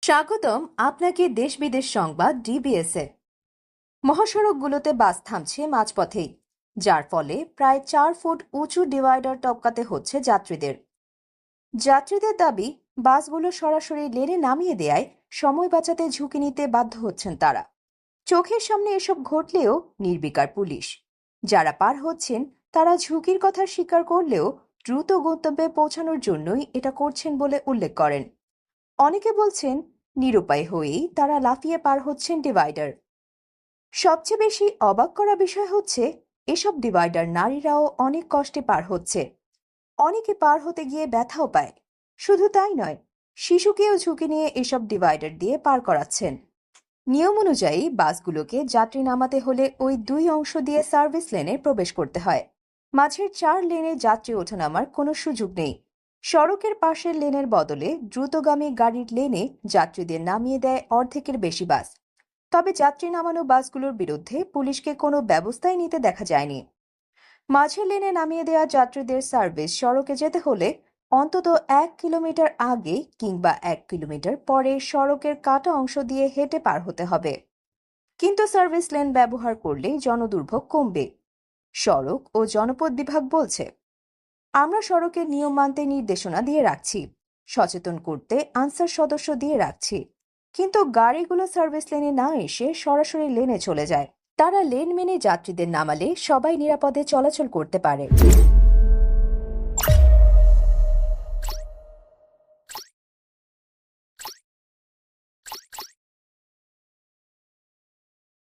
স্বাগতম আপনাকে দেশ বিদেশ সংবাদ ডিবিএসে। মহাসড়কগুলোতে বাস থামছে মাঝপথেই, যার ফলে প্রায় 4 ফুট উঁচু ডিভাইডার টপকাতে হচ্ছে যাত্রীদের দাবি, বাসগুলো সরাসরি লেনে নামিয়ে দেয়ায় সময় বাঁচাতে ঝুঁকি নিতে বাধ্য হচ্ছেন তারা। চোখের সামনে এসব ঘটলেও নির্বিকার পুলিশ। যারা পার হচ্ছেন তারা ঝুঁকির কথা স্বীকার করলেও দ্রুত গন্তব্যে পৌঁছানোর জন্যই এটা করছেন বলে উল্লেখ করেন। অনেকে বলছেন নিরুপায় হয়েই তারা লাফিয়ে পার হচ্ছেন ডিভাইডার। সবচেয়ে বেশি অবাক করা বিষয় হচ্ছে, এসব ডিভাইডার নারীরাও অনেক কষ্টে পার হচ্ছে। অনেকে পার হতে গিয়ে ব্যথাও পায়। শুধু তাই নয়, শিশুকেও ঝুঁকি নিয়ে এসব ডিভাইডার দিয়ে পার করাচ্ছেন। নিয়ম অনুযায়ী বাসগুলোকে যাত্রী নামাতে হলে ওই দুই অংশ দিয়ে সার্ভিস লেনে প্রবেশ করতে হয়। মাঝের 4 লেনে যাত্রী ওঠানামার কোনো সুযোগ নেই। সড়কের পাশের লেনের বদলে দ্রুতগামী গাড়ির লেনে যাত্রীদের নামিয়ে দেয় অর্ধেকের বেশি বাস। তবে যাত্রী নামানো বাসগুলোর বিরুদ্ধে পুলিশকে কোনো ব্যবস্থাই নিতে দেখা যায়নি। মাঝের লেনে নামিয়ে দেওয়া যাত্রীদের সার্ভিস সড়কে যেতে হলে অন্তত 1 কিলোমিটার আগে কিংবা 1 কিলোমিটার পরে সড়কের কাটা অংশ দিয়ে হেঁটে পার হতে হবে। কিন্তু সার্ভিস লেন ব্যবহার করলে জনদুর্ভোগ কমবে। সড়ক ও জনপথ বিভাগ বলছে, আমরা সড়কের নিয়ম মানতে নির্দেশনা দিয়ে রাখছি, সচেতন করতে আনসার সদস্য দিয়ে রাখছি। কিন্তু গাড়িগুলো সার্ভিস লেনে না এসে সরাসরি লেনে চলে যায়। তারা লেন মেনে যাত্রীদের নামালে সবাই নিরাপদে চলাচল করতে পারে।